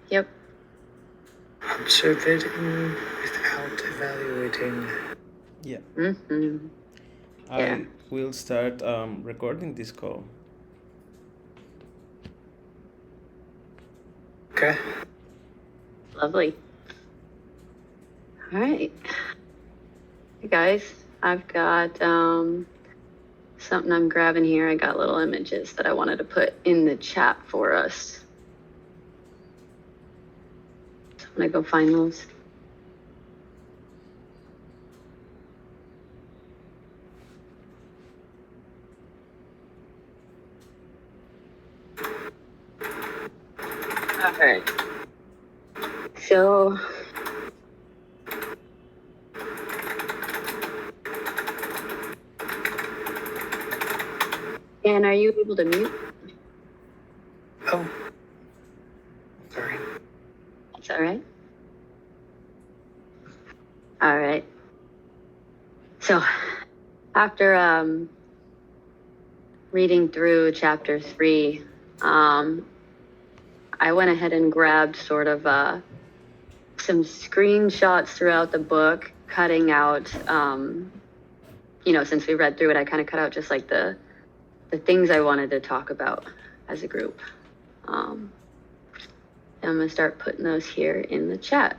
Yep. Observing without evaluating. Yeah. Mm-hmm. Yeah. I will start recording this call. Okay. Lovely. All right. Hey guys, I've got something I'm grabbing here. I got little images that I wanted to put in the chat for us. So I'm gonna go find those. All right. So Dan, are you able to mute? Oh. Sorry. That's all right. All right. So after reading through chapter 3, I went ahead and grabbed sort of some screenshots throughout the book, cutting out, since we read through it, I kind of cut out just like the things I wanted to talk about as a group. I'm gonna start putting those here in the chat.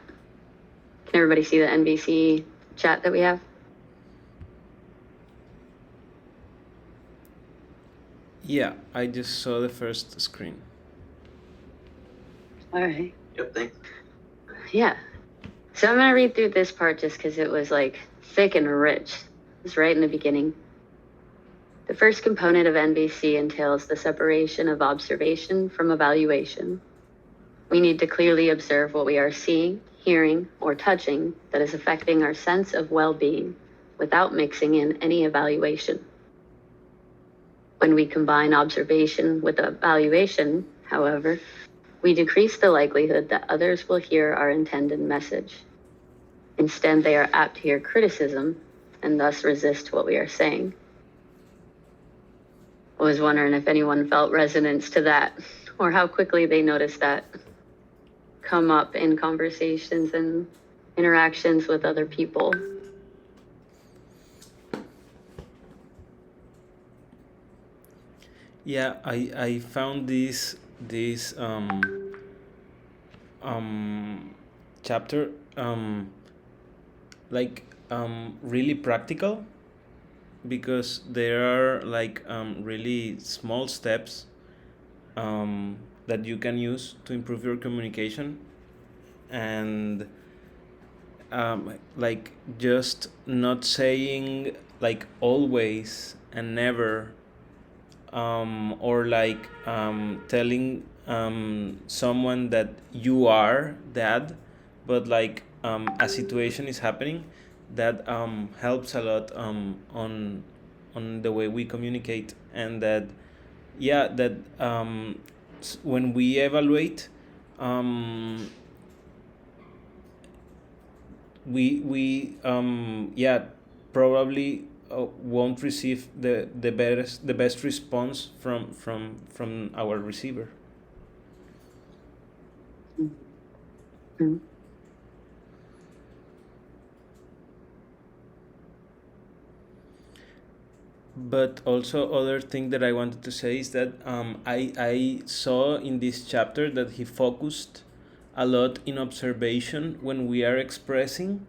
Can everybody see the NVC chat that we have? Yeah, I just saw the first screen. All right. Yep, thanks. Yeah. So I'm gonna read through this part just because it was like thick and rich. It's right in the beginning. The first component of NVC entails the separation of observation from evaluation. We need to clearly observe what we are seeing, hearing, or touching that is affecting our sense of well-being without mixing in any evaluation. When we combine observation with evaluation, however, we decrease the likelihood that others will hear our intended message. Instead, they are apt to hear criticism and thus resist what we are saying. I was wondering if anyone felt resonance to that, or how quickly they noticed that come up in conversations and interactions with other people. Yeah, I found this chapter really practical, because there are really small steps that you can use to improve your communication, and just not saying always and never, or telling someone that you are that, but a situation is happening that helps a lot on the way we communicate. And that, yeah, that when we evaluate, we probably won't receive the best response from our receiver. Mm-hmm. But also, other thing that I wanted to say is that I saw in this chapter that he focused a lot in observation when we are expressing,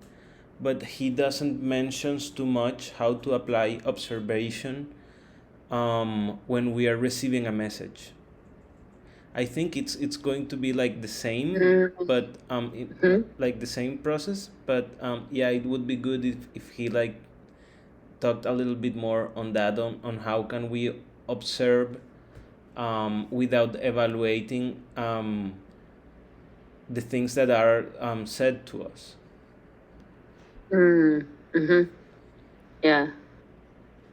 but he doesn't mention too much how to apply observation when we are receiving a message. I think it's going to be like the same, but like the same process. But yeah, it would be good if he talked a little bit more on that, on how can we observe without evaluating the things that are said to us. Mm-hmm. Yeah.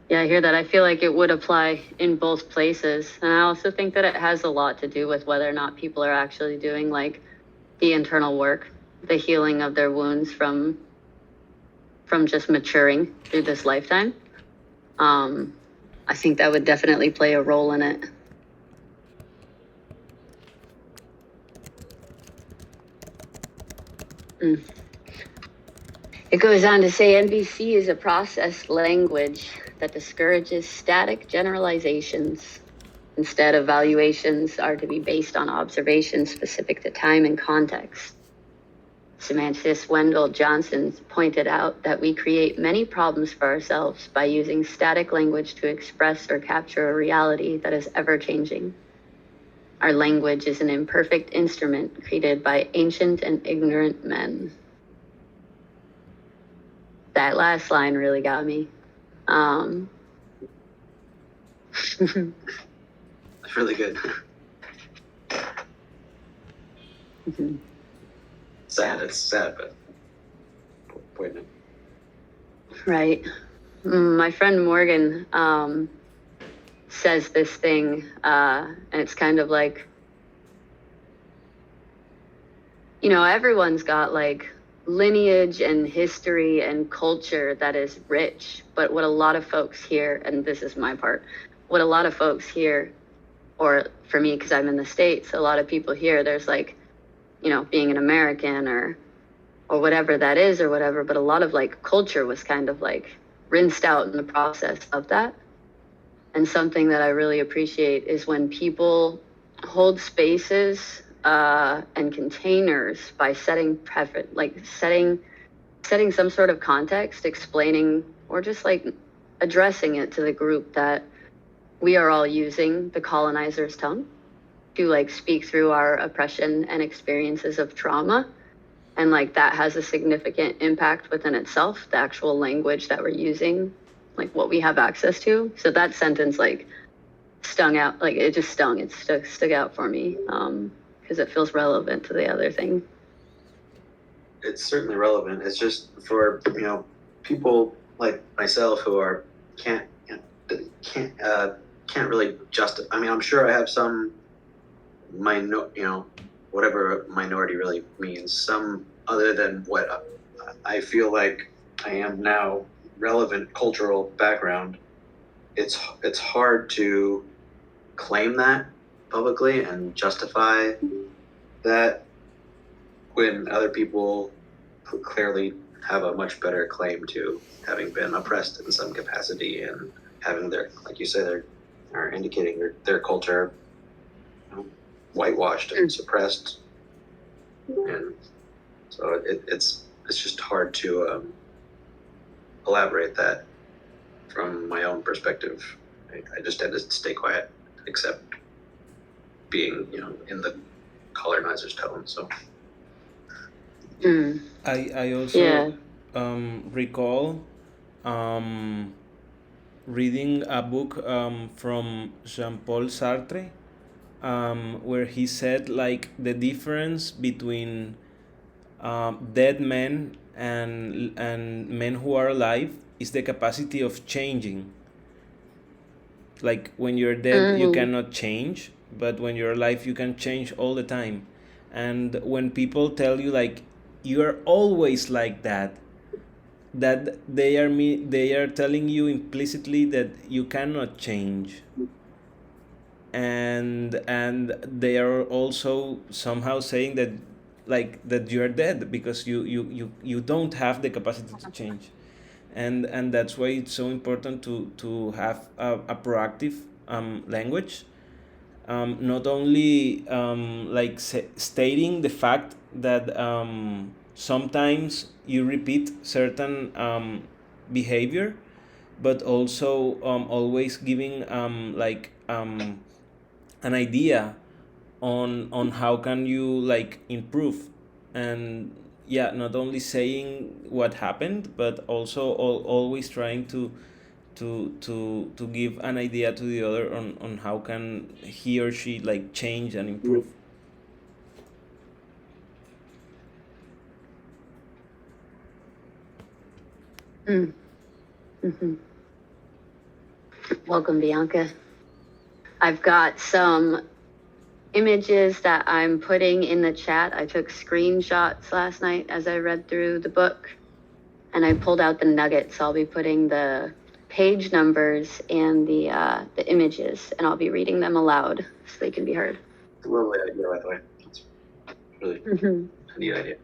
Yeah, I hear that. I feel like it would apply in both places. And I also think that it has a lot to do with whether or not people are actually doing like the internal work, the healing of their wounds from just maturing through this lifetime. I think that would definitely play a role in it. It goes on to say NVC is a processed language that discourages static generalizations. Instead, evaluations are to be based on observations specific to time and context. Semantist Wendell Johnson pointed out that we create many problems for ourselves by using static language to express or capture a reality that is ever-changing. Our language is an imperfect instrument created by ancient and ignorant men. That last line really got me. It's really good. Sad, it's sad, but poignant. Right. My friend Morgan says this thing, and it's kind of like, you know, everyone's got like lineage and history and culture that is rich, but what a lot of folks here, and this is my part, what a lot of folks here, or for me, because I'm in the States, a lot of people here, there's like, you know, being an American or whatever that is or whatever, but a lot of like culture was kind of like rinsed out in the process of that. And something that I really appreciate is when people hold spaces and containers by setting setting some sort of context, explaining or just like addressing it to the group that we are all using the colonizer's tongue to like speak through our oppression and experiences of trauma. And like that has a significant impact within itself, the actual language that we're using, like what we have access to. So that sentence like stung out, like it just stung, it stuck out for me because it feels relevant to the other thing. It's certainly relevant. It's just for, you know, people like myself who are can't really justify. I mean, I'm sure I have some whatever minority really means, some other than what I feel like I am now, relevant cultural background. It's hard to claim that publicly and justify that when other people clearly have a much better claim to having been oppressed in some capacity and having their, like you say, are indicating their culture, you know, whitewashed and suppressed, and so it's just hard to elaborate that from my own perspective. I just tend to stay quiet, except being, you know, in the colonizer's tone. So I also recall reading a book from Jean-Paul Sartre, where he said like the difference between dead men and men who are alive is the capacity of changing. Like when you're dead, you cannot change, but when you're alive, you can change all the time. And when people tell you like you're always like that they are telling you implicitly that you cannot change, and they are also somehow saying that like that you're dead because you don't have the capacity to change. And that's why it's so important to have a proactive language, not only like stating the fact that sometimes you repeat certain behavior, but also always giving an idea on how can you like improve. And yeah, not only saying what happened, but also always trying to give an idea to the other on how can he or she like change and improve. Welcome, Bianca. I've got some images that I'm putting in the chat. I took screenshots last night as I read through the book, and I pulled out the nuggets. I'll be putting the page numbers and the images, and I'll be reading them aloud so they can be heard. it's a lovely idea, by the way. It's really a neat idea.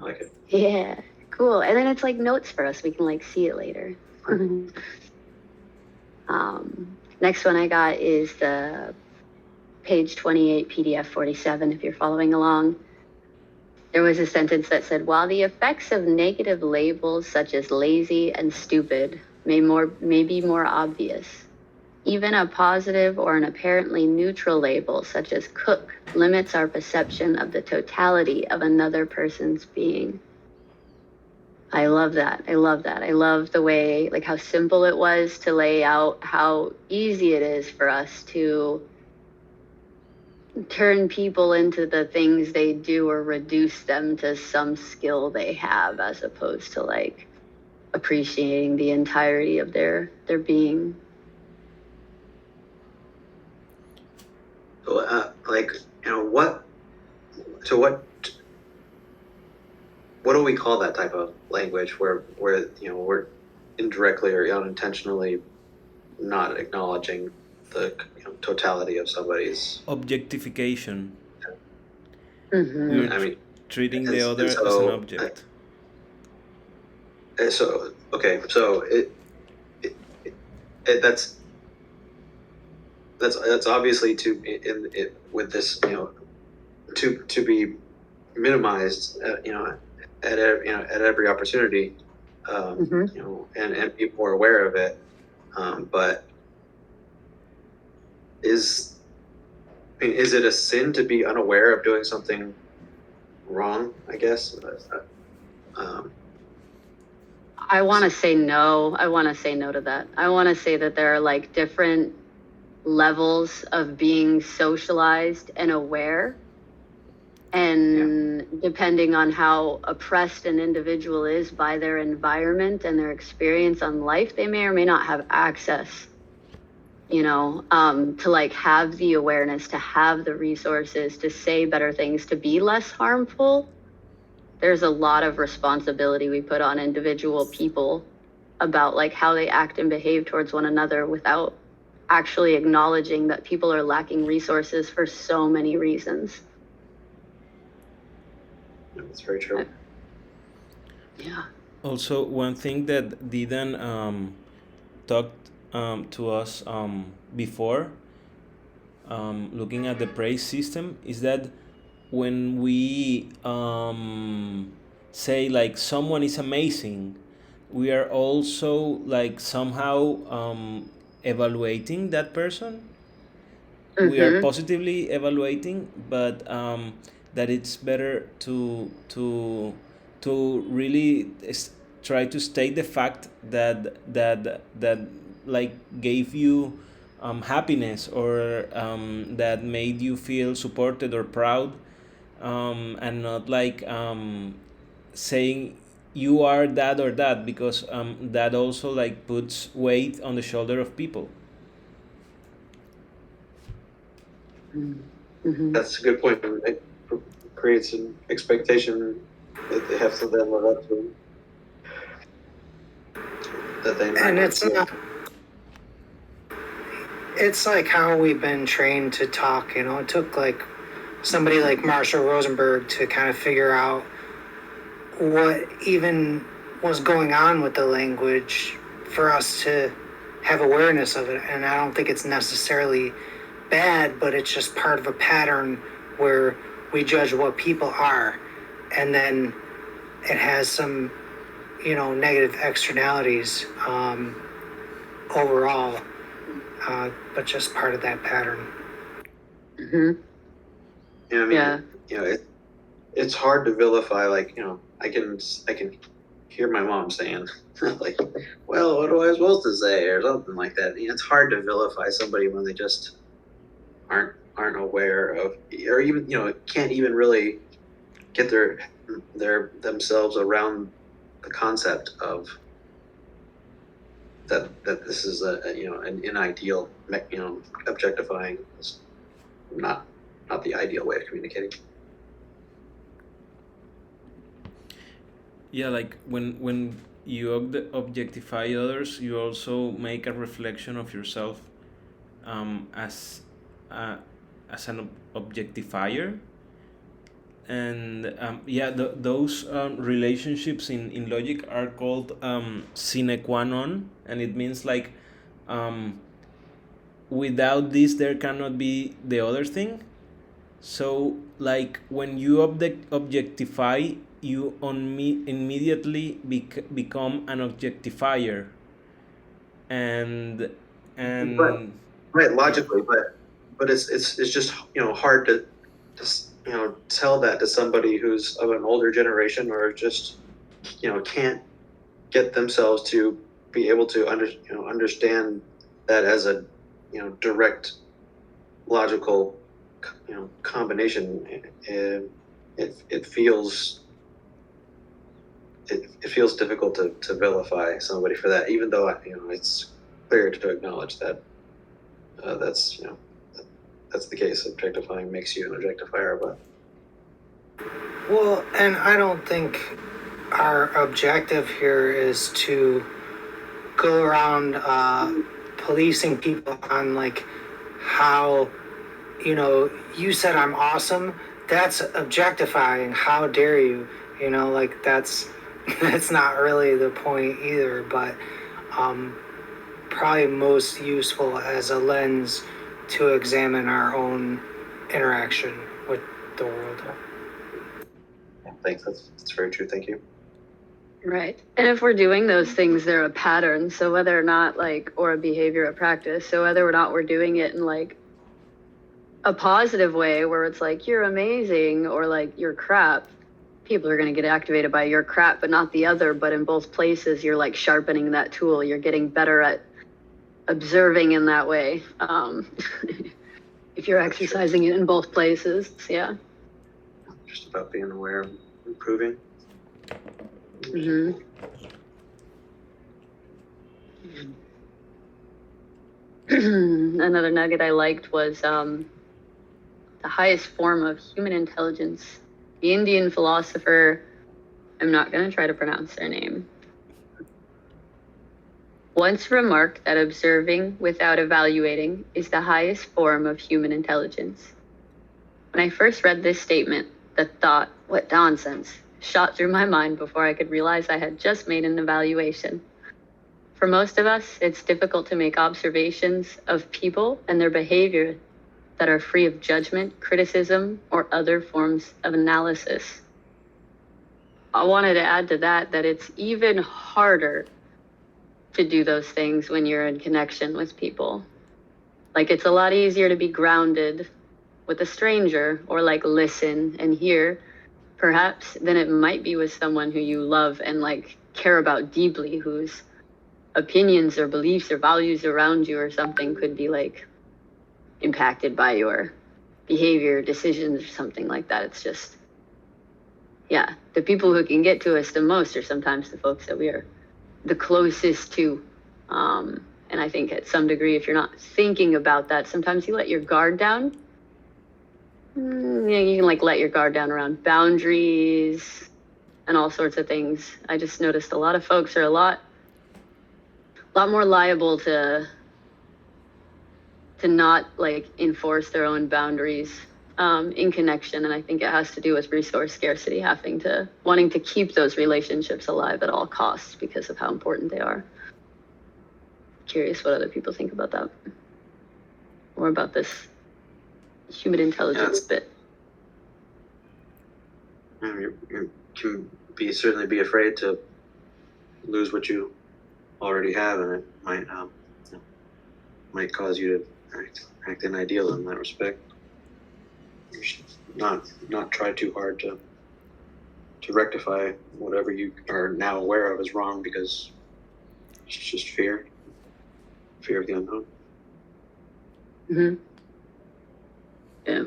I like it. Yeah, cool. And then it's like notes for us. We can like see it later. Next one I got is the page 28, PDF 47, if you're following along. There was a sentence that said, while the effects of negative labels such as lazy and stupid may be more obvious, even a positive or an apparently neutral label such as cook limits our perception of the totality of another person's being. I love that. I love that. I love the way, like how simple it was to lay out how easy it is for us to turn people into the things they do or reduce them to some skill they have, as opposed to like appreciating the entirety of their being. So, like, what do we call that type of language where we're indirectly or unintentionally not acknowledging the totality of somebody's Objectification. Mm-hmm. We're I mean, treating the and other so as an object. So okay, so that's obviously with this to be minimized at every opportunity, and be more aware of it, but is it a sin to be unaware of doing something wrong, I guess? I want to say no. I want to say no to that. I want to say that there are like different levels of being socialized and aware. And depending on how oppressed an individual is by their environment and their experience on life, they may or may not have access, to like have the awareness, to have the resources, to say better things, to be less harmful. There's a lot of responsibility we put on individual people about like how they act and behave towards one another without actually acknowledging that people are lacking resources for so many reasons. That's very true. Yeah. Also, one thing that didn't talk to us before, looking at the praise system, is that when we say like someone is amazing, we are also like somehow evaluating that person. We are positively evaluating, but that it's better to really try to state the fact that like gave you happiness, or that made you feel supported or proud, and not like saying you are that or that, because that also like puts weight on the shoulder of people. That's a good point. It creates an expectation that they have to then live up to. That they And it's not. It's like how we've been trained to talk. It took like somebody like Marshall Rosenberg to kind of figure out what even was going on with the language for us to have awareness of it. And I don't think it's necessarily bad, but it's just part of a pattern where we judge what people are, and then it has some negative externalities overall, but just part of that pattern. It's hard to vilify. Like I can hear my mom saying like, well, what am I supposed to say, or something like that. It's hard to vilify somebody when they just aren't aware of, or even can't even really get their themselves around the concept of that this is an ideal, objectifying is not the ideal way of communicating. Yeah, like when you objectify others, you also make a reflection of yourself as an objectifier. yeah, those relationships in logic are called sine qua non, and it means like um, without this there cannot be the other thing. So like when you objectify, you immediately become an objectifier, and Right, and right, yeah. logically, but it's just hard to tell that to somebody who's of an older generation or just can't get themselves to be able to understand that as a direct logical combination. It feels it feels difficult to vilify somebody for that, even though it's clear to acknowledge that that's that's the case. Objectifying makes you an objectifier, but Well, and I don't think our objective here is to go around policing people on like how, you said I'm awesome. That's objectifying. How dare you? Like that's that's not really the point either. But um, probably most useful as a lens to examine our own interaction with the world. thanks. That's very true. Thank you. Right. And if we're doing those things, they're a pattern. So whether or not or a behavior, a practice. So whether or not we're doing it in like a positive way where it's like, you're amazing or like you're crap, people are going to get activated by your crap, but not the other. But in both places, you're like sharpening that tool. You're getting better at observing in that way. If you're exercising it in both places. Yeah. Just about being aware of improving. Mm-hmm. Another nugget I liked was the highest form of human intelligence. The Indian philosopher, I'm not going to try to pronounce their name, once remarked that observing without evaluating is the highest form of human intelligence. When I first read this statement, the thought, what nonsense, shot through my mind before I could realize I had just made an evaluation. For most of us, it's difficult to make observations of people and their behavior that are free of judgment, criticism, or other forms of analysis. I wanted to add to that it's even harder to do those things when you're in connection with people. Like it's a lot easier to be grounded with a stranger or like listen and hear perhaps than it might be with someone who you love and like care about deeply, whose opinions or beliefs or values around you or something could be like impacted by your behavior, decisions, or something like that. It's just, yeah, the people who can get to us the most are sometimes the folks that we are the closest to. And I think at some degree, if you're not thinking about that, sometimes you let your guard down. You can like let your guard down around boundaries and all sorts of things. I just noticed a lot of folks are a lot more liable to not like enforce their own boundaries in connection. And I think it has to do with resource scarcity, wanting to keep those relationships alive at all costs because of how important they are. Curious what other people think about that, or about this human intelligence bit. You can certainly be afraid to lose what you already have, and it might cause you to act unideal in that respect. You should not try too hard to rectify whatever you are now aware of as wrong, because it's just fear of the unknown. Mm-hmm. Yeah.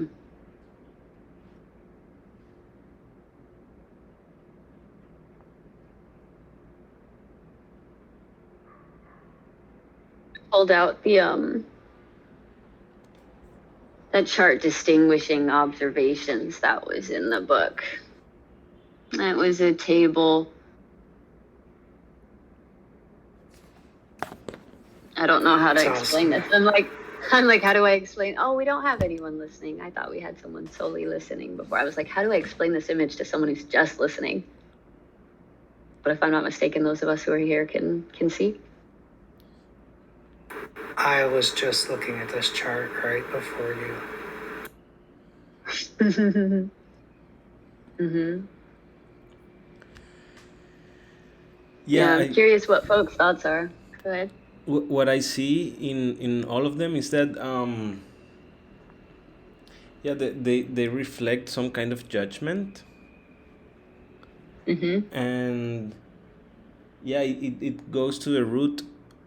Pulled out the that chart distinguishing observations that was in the book. It was a table. I don't know how to explain this. I'm like, I'm like, how do I explain? Oh, we don't have anyone listening. I thought we had someone solely listening before. I was like, how do I explain this image to someone who's just listening? But if I'm not mistaken, those of us who are here can see. I was just looking at this chart right before you. Mm-hmm. Yeah, I'm curious what folks' thoughts are. Go ahead. what I see in all of them is that yeah, they reflect some kind of judgment, Mm-hmm. and yeah, it goes to the root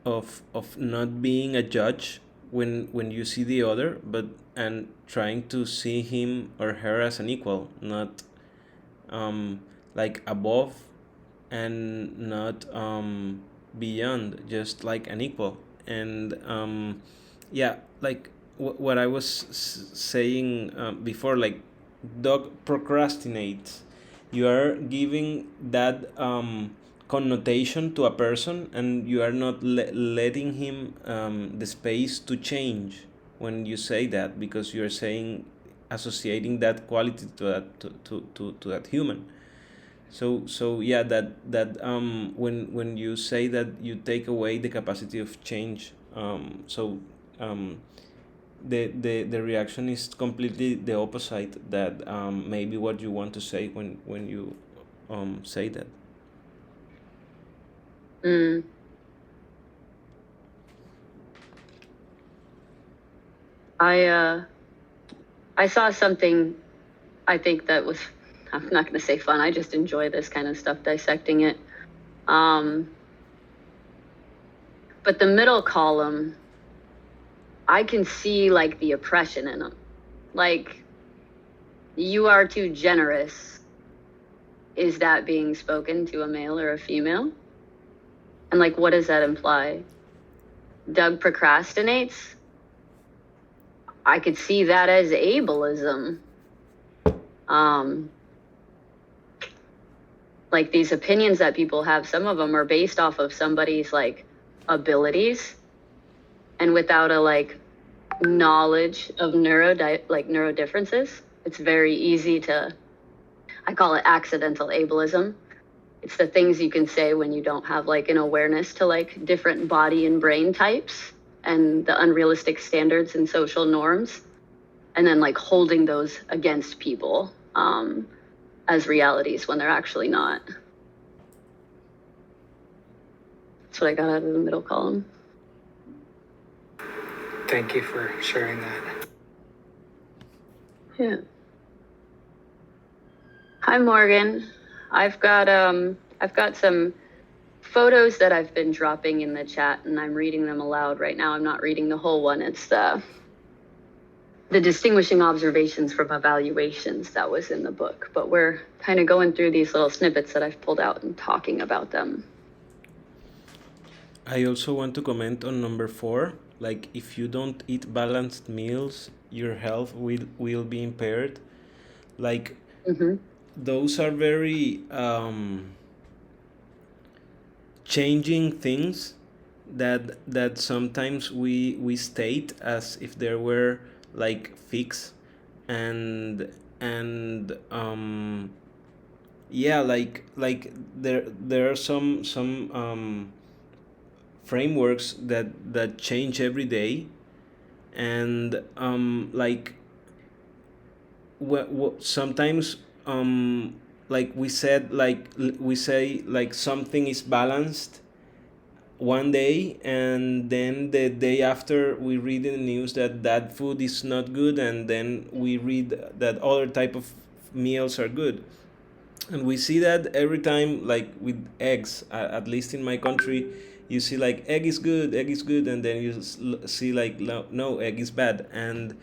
of not being a judge when you see the other, but and trying to see him or her as an equal, not um like above, and not beyond, just like an equal. And yeah, like what I was saying before, like dog procrastinates, you are giving that connotation to a person, and you are not letting him the space to change when you say that, because you are saying, associating that quality to that, to that human. So yeah, that when you say that you take away the capacity of change, um the reaction is completely the opposite, that maybe what you want to say when you say that. Mm. I saw something, I think that was, I'm not going to say fun. I just enjoy this kind of stuff, dissecting it. But the middle column, I can see like the oppression in them. Like, you are too generous. Is that being spoken to a male or a female? And like, what does that imply? Doug procrastinates. I could see that as ableism. Like, these opinions that people have, some of them are based off of somebody's like abilities, and without a like knowledge of neuro differences, it's very easy to, I call it accidental ableism. It's the things you can say when you don't have like an awareness to like different body and brain types and the unrealistic standards and social norms, and then like holding those against people as realities when they're actually not. That's what I got out of the middle column. Thank you for sharing that. Yeah. Hi, Morgan. I've got some photos that I've been dropping in the chat, and I'm reading them aloud right now. I'm not reading the whole one. It's the distinguishing observations from evaluations that was in the book, but we're kind of going through these little snippets that I've pulled out and talking about them. I also want to comment on number 4. Like, if you don't eat balanced meals, your health will be impaired. Like, those are very changing things that sometimes we state as if there were like fixed, and yeah, like there are some frameworks that change every day, and like sometimes like we said, like we say like something is balanced one day, and then the day after we read in the news that that food is not good, and then we read that other type of meals are good. And we see that every time, like with eggs, at least in my country, you see like egg is good, and then you see like no, egg is bad. And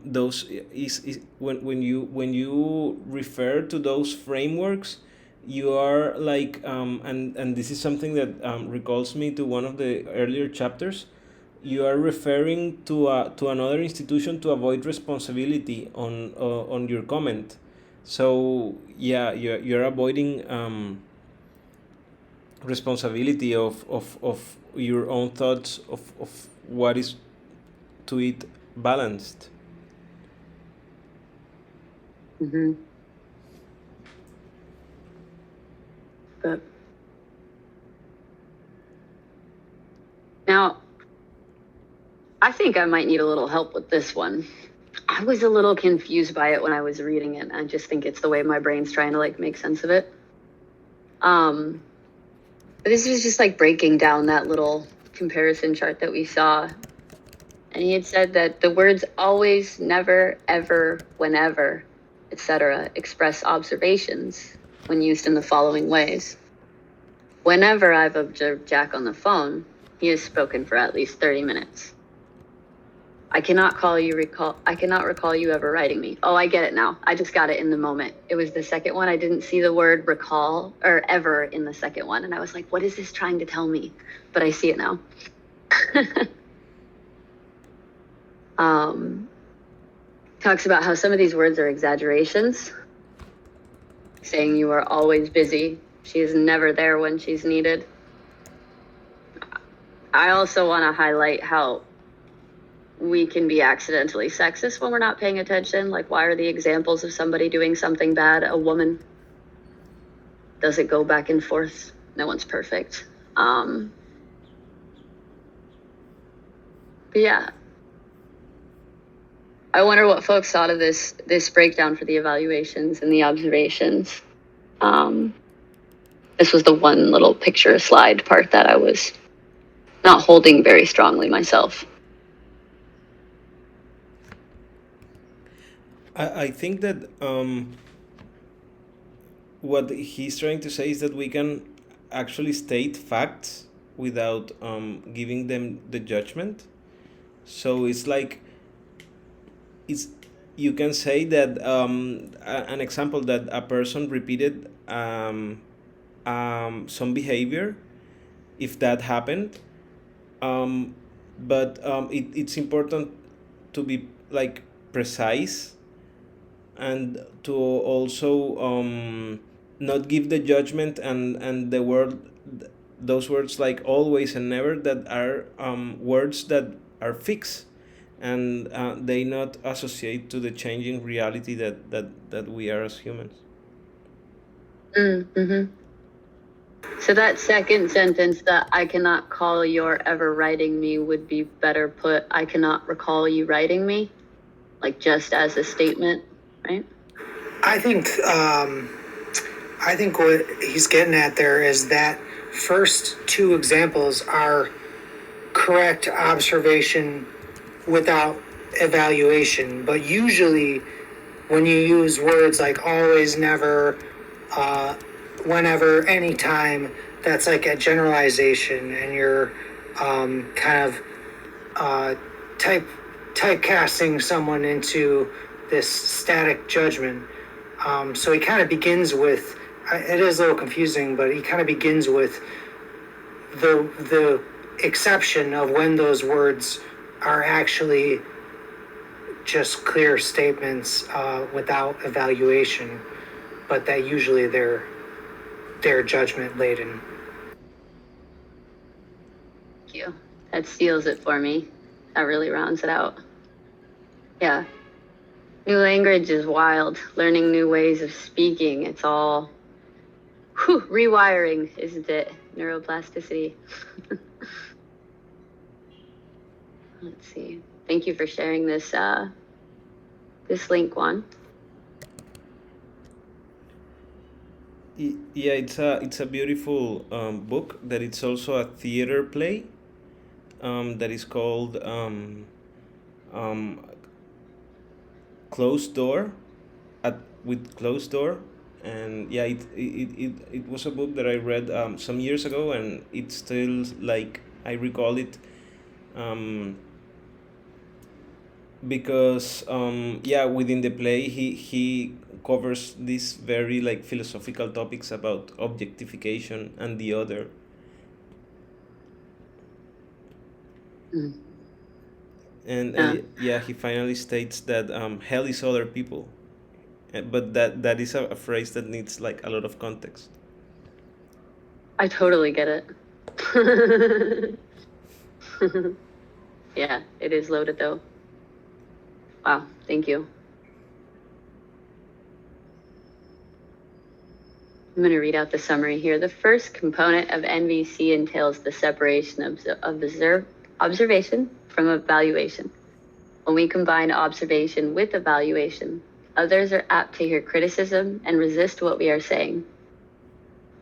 those is when you refer to those frameworks, you are like and this is something that recalls me to one of the earlier chapters. You are referring to another institution to avoid responsibility on your comment. So yeah, you're avoiding responsibility of your own thoughts of what is to it balanced. Hmm. But now, I think I might need a little help with this one. I was a little confused by it when I was reading it. I just think it's the way my brain's trying to like make sense of it. But this was just like breaking down that little comparison chart that we saw. And he had said that the words always, never, ever, whenever, etc., express observations when used in the following ways. Whenever I've observed Jack on the phone, he has spoken for at least 30 minutes. I cannot recall you ever writing me. Oh, I get it now. I just got it in the moment. It was the second one. I didn't see the word recall or ever in the second one. And I was like, what is this trying to tell me? But I see it now. Talks about how some of these words are exaggerations, saying you are always busy. She is never there when she's needed. I also want to highlight how we can be accidentally sexist when we're not paying attention. Like, why are the examples of somebody doing something bad a woman? Does it go back and forth? No one's perfect. But yeah. I wonder what folks thought of this breakdown for the evaluations and the observations. This was the one little picture slide part that I was not holding very strongly myself. I think that what he's trying to say is that we can actually state facts without giving them the judgment. So it's like it's you can say that an example that a person repeated some behavior, if that happened, but it's important to be like precise and to also not give the judgment and the word those words like always and never that are words that are fixed and they not associate to the changing reality that we are as humans. Mm-hmm. So that second sentence, that I cannot call your ever writing me, would be better put, I cannot recall you writing me, like just as a statement, right? I think what he's getting at there is that first two examples are correct observation without evaluation, but usually when you use words like always, never, whenever, anytime, that's like a generalization, and you're kind of typecasting someone into this static judgment. So he kind of begins with, it is a little confusing, but he kind of begins with the exception of when those words are actually just clear statements without evaluation, but that usually they're judgment laden. Thank you. That seals it for me. That really rounds it out. Yeah. New language is wild. Learning new ways of speaking. It's all rewiring, isn't it? Neuroplasticity. Let's see. Thank you for sharing this this link, Juan. Yeah, it's a beautiful book that it's also a theater play that is called Closed Door with Closed Door. And yeah, it was a book that I read some years ago, and it's still like I recall it because yeah, within the play he covers these very like philosophical topics about objectification and the other. Mm. And yeah, he finally states that hell is other people. But that is a phrase that needs like a lot of context. I totally get it. Yeah, it is loaded though. Wow, thank you. I'm going to read out the summary here. The first component of NVC entails the separation of observation from evaluation. When we combine observation with evaluation, others are apt to hear criticism and resist what we are saying.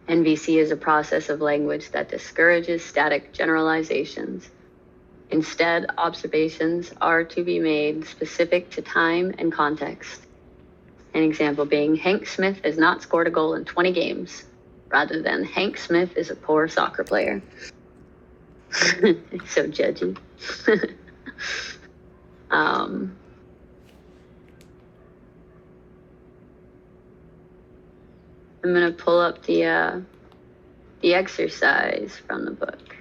NVC is a process of language that discourages static generalizations. Instead, observations are to be made specific to time and context. An example being, Hank Smith has not scored a goal in 20 games, rather than Hank Smith is a poor soccer player. It's so judgy. I'm going to pull up the exercise from the book.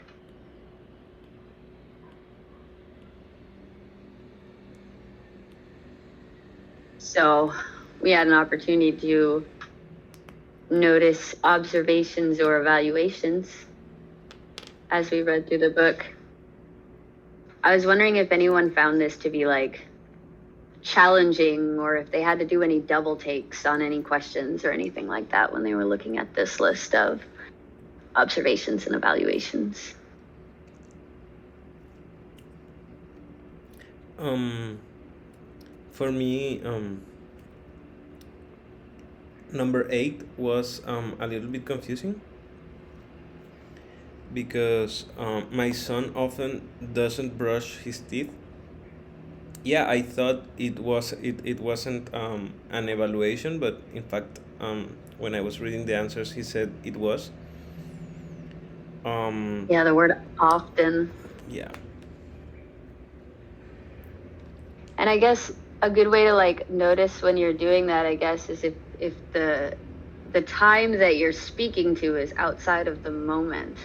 So we had an opportunity to notice observations or evaluations as we read through the book. I was wondering if anyone found this to be like challenging, or if they had to do any double takes on any questions or anything like that when they were looking at this list of observations and evaluations. For me, number 8 was a little bit confusing because my son often doesn't brush his teeth. Yeah, I thought it wasn't an evaluation, but in fact, when I was reading the answers, he said it was. Yeah, the word often. Yeah. And I guess a good way to like notice when you're doing that, I guess, is if the time that you're speaking to is outside of the moment.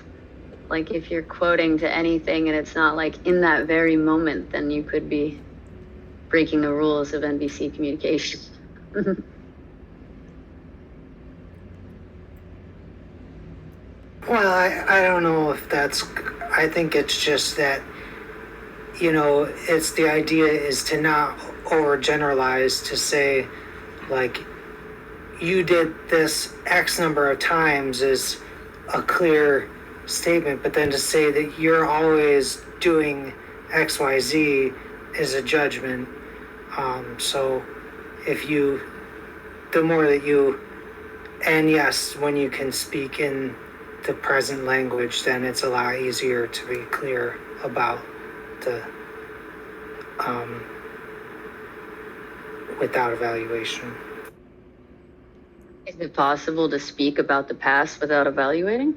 Like if you're quoting to anything and it's not like in that very moment, then you could be breaking the rules of NVC communication. Well, I don't know if that's, I think it's just that, you know, it's the idea is to not overgeneralize, to say, like, you did this X number of times is a clear statement, but then to say that you're always doing XYZ is a judgment. So if you, the more that you, and yes, when you can speak in the present language, then it's a lot easier to be clear about the without evaluation. Is it possible to speak about the past without evaluating?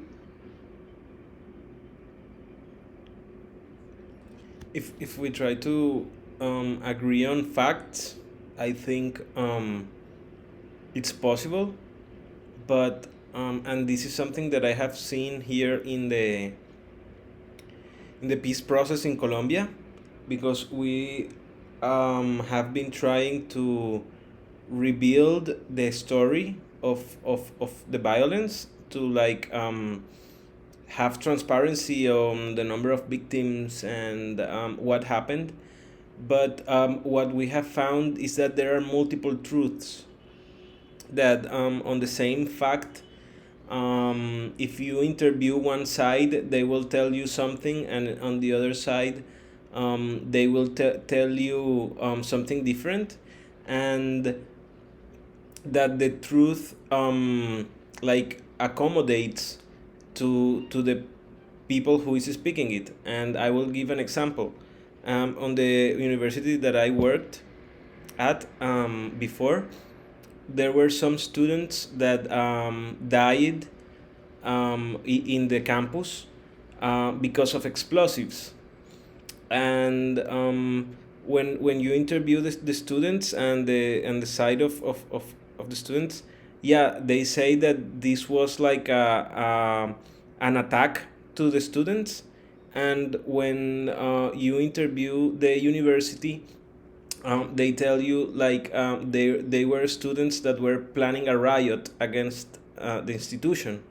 If we try to agree on facts, I think it's possible, but and this is something that I have seen here in the peace process in Colombia, because we have been trying to rebuild the story of the violence, to like have transparency on the number of victims and what happened. But what we have found is that there are multiple truths, that on the same fact, if you interview one side, they will tell you something, and on the other side, they will tell you something different, and that the truth like accommodates to the people who is speaking it. And I will give an example. On the university that I worked at before, there were some students that died in the campus because of explosives. And when you interview the students and the side of the students, yeah, they say that this was like an attack to the students. And when you interview the university, they tell you like they were students that were planning a riot against the institution.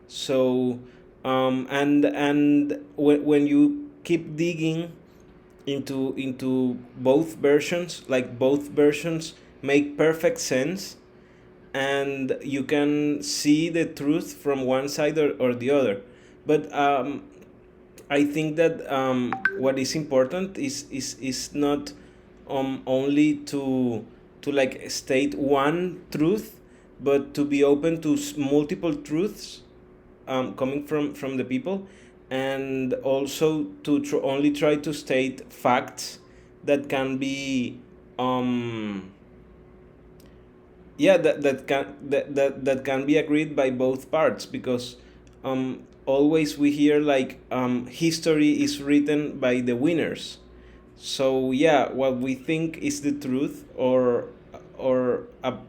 So and when you keep digging into both versions. Like both versions make perfect sense, and you can see the truth from one side or the other. But I think that what is important is not only to like state one truth, but to be open to multiple truths coming from the people, and also to only try to state facts that can be that can be agreed by both parts, because always we hear like history is written by the winners. So yeah, what we think is the truth, or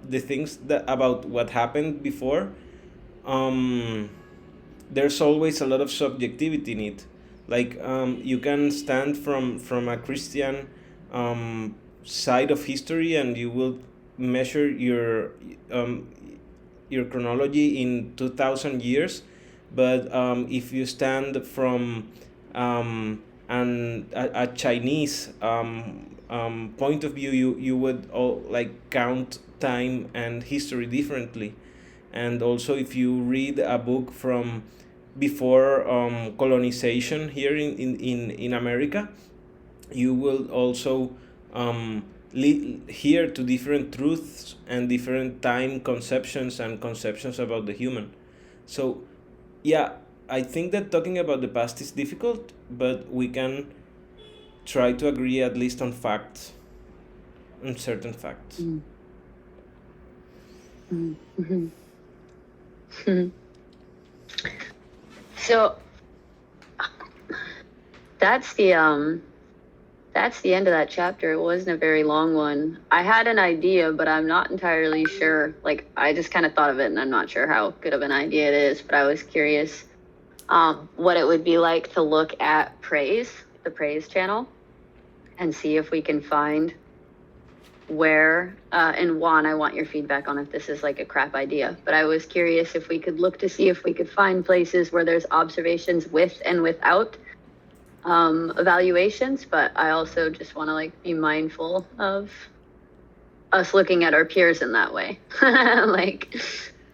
the things that about what happened before, um, there's always a lot of subjectivity in it. Like you can stand from a Christian side of history, and you will measure um, your chronology in 2,000 years. But if you stand from a Chinese point of view, you would all like count time and history differently. And also, if you read a book from before colonization here in America, you will also hear to different truths and different time conceptions and conceptions about the human. So yeah, I think that talking about the past is difficult, but we can try to agree at least on facts, on certain facts. Mm-hmm. So that's the end of that chapter. It wasn't a very long one. I had an idea, but I'm not entirely sure. Like, I just kind of thought of it, and I'm not sure how good of an idea it is, but I was curious what it would be like to look at praise, the praise channel, and see if we can find where, and Juan, I want your feedback on if this is like a crap idea, but I was curious if we could look to see if we could find places where there's observations with and without evaluations, but I also just want to like be mindful of us looking at our peers in that way. Like,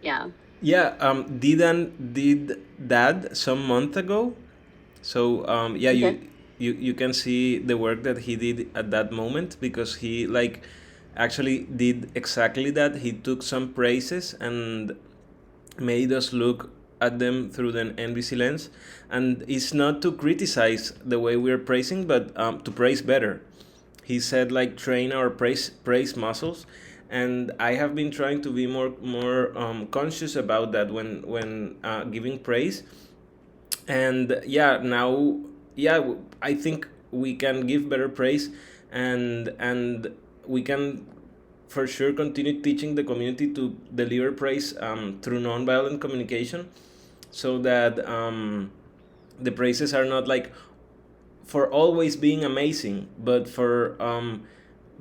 yeah. Yeah, Didan did that some month ago. So yeah, Okay. you can see the work that he did at that moment, because he like actually did exactly that. He took some praises and made us look at them through the NVC lens, and it's not to criticize the way we're praising, but to praise better. He said like train our praise muscles, and I have been trying to be more conscious about that when giving praise. And yeah, now, yeah, I think we can give better praise, and we can for sure continue teaching the community to deliver praise through nonviolent communication, so that the praises are not like for always being amazing, but for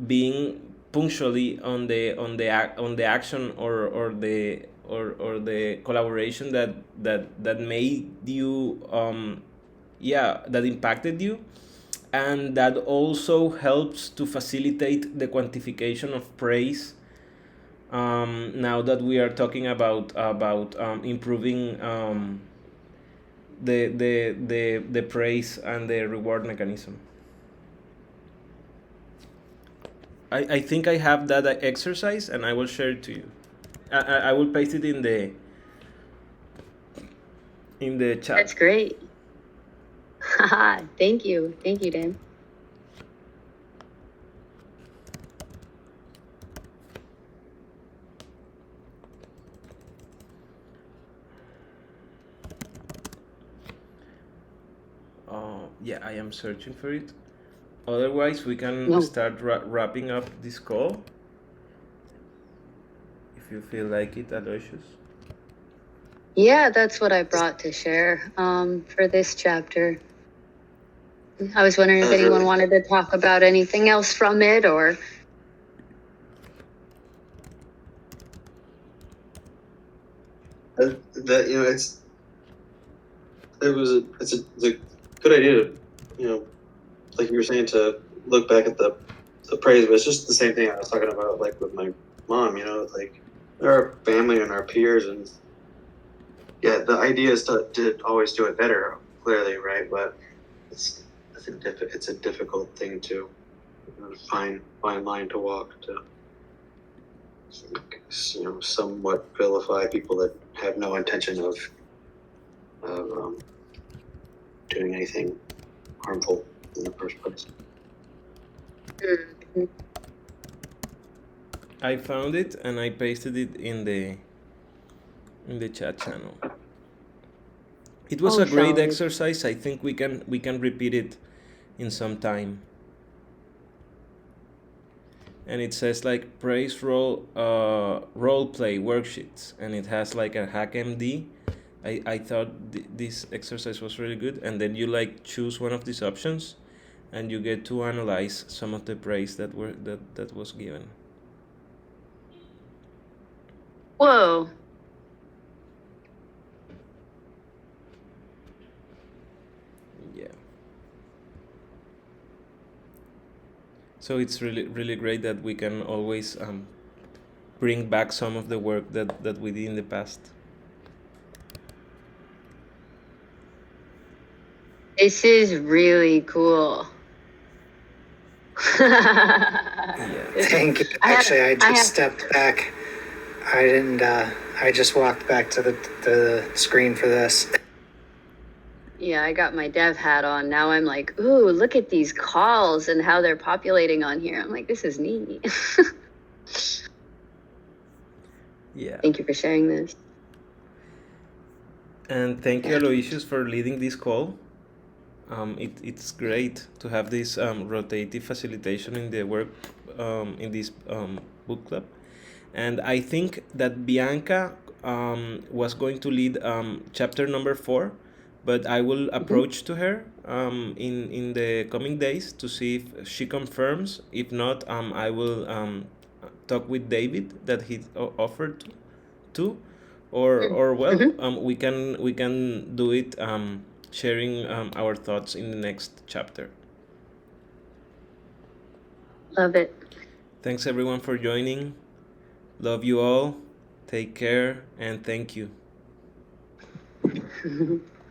being punctually on the action, or the collaboration that made you yeah, that impacted you, and that also helps to facilitate the quantification of praise. Now that we are talking about improving the praise and the reward mechanism. I think I have that exercise, and I will share it to you. I will paste it in the chat. That's great. Thank you, Dan. Yeah, I am searching for it. Otherwise, we can No. start wrapping up this call. If you feel like it, Aloysius. Yeah, that's what I brought to share for this chapter. I was wondering if anyone wanted to talk about anything else from it, or that you know it's a good idea to like you were saying, to look back at the praise, but it's just the same thing I was talking about, like with my mom. You know, like they're our family and our peers, and yeah, the idea is to always do it better, clearly, right? But it's a difficult thing to fine line to walk to, you know, somewhat vilify people that have no intention of doing anything harmful in the first place. Mhm. I found it and I pasted it in the chat channel. It was Oh, a great solid. exercise. I think we can repeat it in some time. And it says like praise role play worksheets, and it has like a hack MD. I thought this exercise was really good, and then you like choose one of these options, and you get to analyze some of the praise that was given. Whoa. Yeah. So it's really great that we can always bring back some of the work that we did in the past. This is really cool. Thank you. Actually, I just stepped back. I didn't. I just walked back to the screen for this. Yeah, I got my dev hat on. Now I'm like, ooh, look at these calls and how they're populating on here. I'm like, this is neat. Yeah. Thank you for sharing this. And thank you, Aloysius, for leading this call. It's great to have this rotative facilitation in the work in this book club. And I think that Bianca was going to lead chapter number 4, but I will approach to her in the coming days to see if she confirms. If not, I will talk with David that he offered to, or well, we can do it sharing our thoughts in the next chapter. Love it. Thanks everyone for joining. Love you all. Take care and thank you.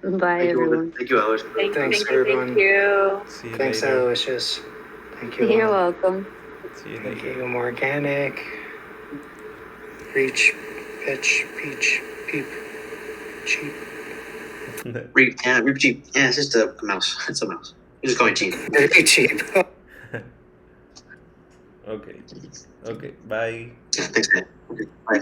Bye, everyone. Thank you, Alex. Thanks, everyone. Thank you. See you Thanks, later. Aloysius. Thank you. You're welcome. See you Thank later. you, Organic. Reach, pitch, peach, peep, cheap. Reap cheap. Yeah, it's just a mouse. It's a mouse. You're just going cheap. Very cheap. Okay. Bye. Yeah, thanks, man. Okay, bye.